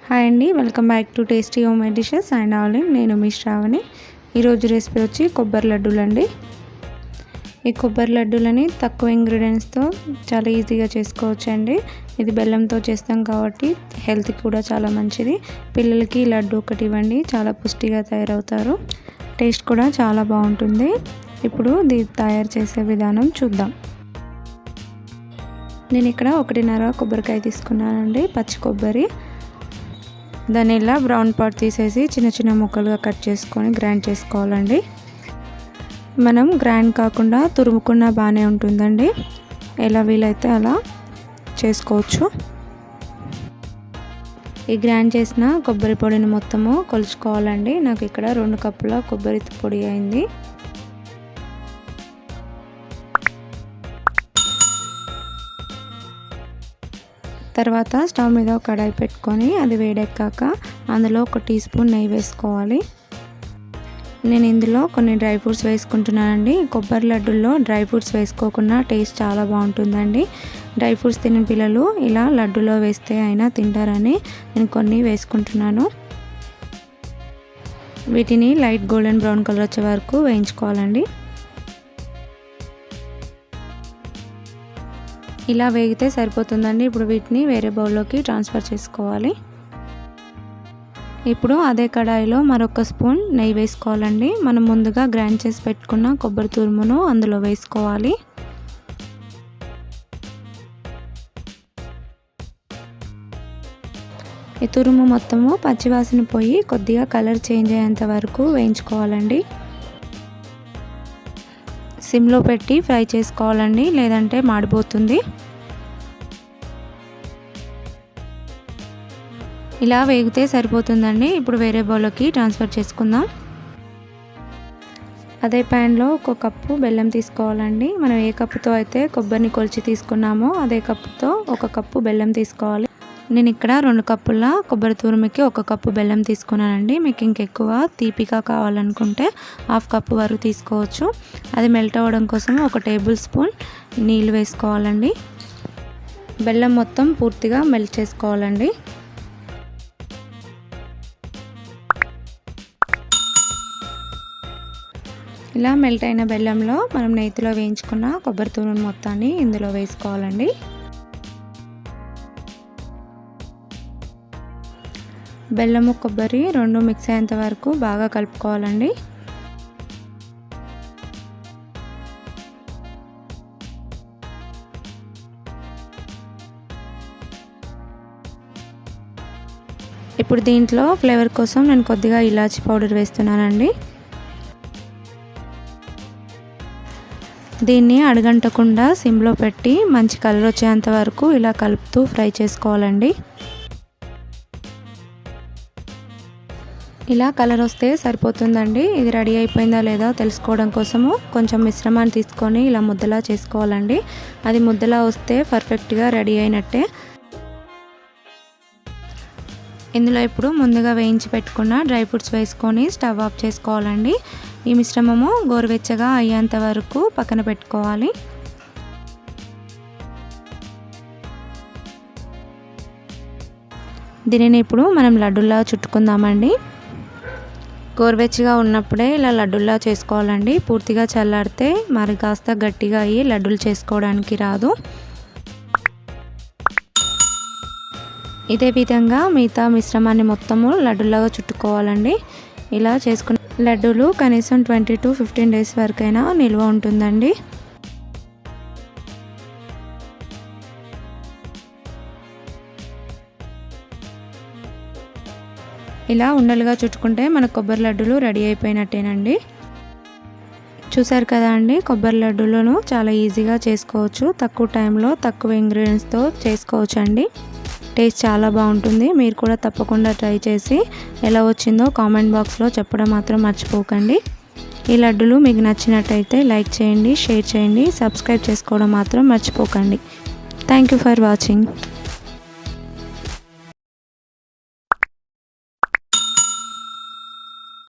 Hi అండి, welcome back to tasty home made dishes and allin. నేను మీ శ్రావణి. ఈరోజు recipe వచ్చి కొబ్బరి లడ్డూలు అండి. ఈ కొబ్బరి లడ్డూలని తక్కువ ఇంగ్రీడియంట్స్తో చాలా ఈజీగా చేసుకోవచ్చు అండి. ఇది బెల్లంతో చేస్తాం కాబట్టి హెల్త్కి కూడా చాలా మంచిది. పిల్లలకి లడ్డు ఒకటి ఇవ్వండి, చాలా పుష్టిగా తయారవుతారు. టేస్ట్ కూడా చాలా బాగుంటుంది. ఇప్పుడు దీన్ని తయారు చేసే విధానం చూద్దాం. నేను ఇక్కడ 1.5 కొబ్బరికాయ తీసుకున్నానండి, పచ్చి కొబ్బరి. దాన్ని ఇలా బ్రౌన్ పార్ట్ తీసేసి చిన్న చిన్న ముక్కలుగా కట్ చేసుకొని గ్రైండ్ చేసుకోవాలండి. మనం గ్రైండ్ కాకుండా తురుముకున్న బాగానే ఉంటుందండి. ఎలా వీలైతే అలా చేసుకోవచ్చు. ఈ గ్రైండ్ చేసిన కొబ్బరి పొడిని మొత్తము కొలుచుకోవాలండి. నాకు ఇక్కడ 2 కప్పుల కొబ్బరి పొడి అయింది. తర్వాత స్టవ్ మీద ఒక కడాయి పెట్టుకొని అది వేడెక్కాక అందులో 1 టీ స్పూన్ నెయ్యి వేసుకోవాలి. నేను ఇందులో కొన్ని డ్రై ఫ్రూట్స్ వేసుకుంటున్నానండి. కొబ్బరి లడ్డూల్లో డ్రై ఫ్రూట్స్ వేసుకోకుండా టేస్ట్ చాలా బాగుంటుందండి. డ్రై ఫ్రూట్స్ తినే పిల్లలు ఇలా లడ్డూలో వేస్తే అయినా తింటారని నేను కొన్ని వేసుకుంటున్నాను. వీటిని లైట్ గోల్డెన్ బ్రౌన్ కలర్ వచ్చే వరకు వేయించుకోవాలండి. ఇలా వేగితే సరిపోతుందండి. ఇప్పుడు వీటిని వేరే బౌల్లోకి ట్రాన్స్ఫర్ చేసుకోవాలి. ఇప్పుడు అదే కడాయిలో మరొక స్పూన్ నెయ్యి వేసుకోవాలండి. మనం ముందుగా గ్రైండ్ చేసి పెట్టుకున్న కొబ్బరి తురుమును అందులో వేసుకోవాలి. ఈ తురుము మొత్తము పచ్చివాసన పోయి కొద్దిగా కలర్ చేంజ్ అయ్యేంత వరకు వేయించుకోవాలండి. సిమ్లో పెట్టి ఫ్రై చేసుకోవాలండి, లేదంటే మాడిపోతుంది. ఇలా వేగితే సరిపోతుందండి. ఇప్పుడు వేరే బౌల్లోకి ట్రాన్స్ఫర్ చేసుకుందాం. అదే ప్యాన్లో 1 కప్పు బెల్లం తీసుకోవాలండి. మనం ఏ కప్పుతో అయితే కొబ్బరిని కొలిచి తీసుకున్నామో అదే కప్పుతో 1 కప్పు బెల్లం తీసుకోవాలి. నేను ఇక్కడ 2 కప్పుల కొబ్బరి తురుముకి 1 కప్పు బెల్లం తీసుకున్నానండి. మీకు ఇంకెక్కువ తీపిగా కావాలనుకుంటే 1/2 కప్పు వరకు తీసుకోవచ్చు. అది మెల్ట్ అవ్వడం కోసం 1 టేబుల్ స్పూన్ నీళ్ళు వేసుకోవాలండి. బెల్లం మొత్తం పూర్తిగా మెల్ట్ చేసుకోవాలండి. ఇలా మెల్ట్ అయిన బెల్లంలో మనం నెయ్యిలో వేయించుకున్న కొబ్బరి తురుము మొత్తాన్ని ఇందులో వేసుకోవాలండి. బెల్లము కొబ్బరి 2 మిక్స్ అయ్యేంత వరకు బాగా కలుపుకోవాలండి. ఇప్పుడు దీంట్లో ఫ్లేవర్ కోసం నేను కొద్దిగా ఇలాచీ పౌడర్ వేస్తున్నానండి. దీన్ని అడగంటకుండా సిమ్లో పెట్టి మంచి కలర్ వచ్చేంత వరకు ఇలా కలుపుతూ ఫ్రై చేసుకోవాలండి. ఇలా కలర్ వస్తే సరిపోతుందండి. ఇది రెడీ అయిపోయిందా లేదా తెలుసుకోవడం కోసము కొంచెం మిశ్రమాన్ని తీసుకొని ఇలా ముద్దలా చేసుకోవాలండి. అది ముద్దలా వస్తే పర్ఫెక్ట్గా రెడీ అయినట్టే. ఇందులో ఇప్పుడు ముందుగా వేయించి పెట్టుకున్న డ్రై ఫ్రూట్స్ వేసుకొని స్టవ్ ఆఫ్ చేసుకోవాలండి. ఈ మిశ్రమము గోరువెచ్చగా అయ్యేంత వరకు పక్కన పెట్టుకోవాలి. దీనిని ఇప్పుడు మనం లడ్డూలా చుట్టుకుందామండి. గోరువెచ్చగా ఉన్నప్పుడే ఇలా లడ్డూలా చేసుకోవాలండి. పూర్తిగా చల్లారితే మరి కాస్త గట్టిగా అయ్యి లడ్డూలు చేసుకోవడానికి రాదు. ఇదే విధంగా మిగతా మిశ్రమాన్ని మొత్తము లడ్డూలాగా చుట్టుకోవాలండి. ఇలా చేసుకున్న లడ్డూలు కనీసం 20 to 15 డేస్ వరకైనా నిల్వ ఉంటుందండి. ఇలా ఉండలుగా చుట్టుకుంటే మన కొబ్బరి లడ్డూలు రెడీ అయిపోయినట్టేనండి. చూసారు కదా అండి, కొబ్బరి లడ్డూలను చాలా ఈజీగా చేసుకోవచ్చు. తక్కువ టైంలో తక్కువ ఇంగ్రీడియంట్స్తో చేసుకోవచ్చు అండి. టేస్ట్ చాలా బాగుంటుంది. మీరు కూడా తప్పకుండా ట్రై చేసి ఎలా వచ్చిందో కామెంట్ బాక్స్లో చెప్పడం మాత్రం మర్చిపోకండి. ఈ లడ్డూలు మీకు నచ్చినట్టయితే లైక్ చేయండి, షేర్ చేయండి, సబ్స్క్రైబ్ చేసుకోవడం మాత్రం మర్చిపోకండి. Thank you for watching.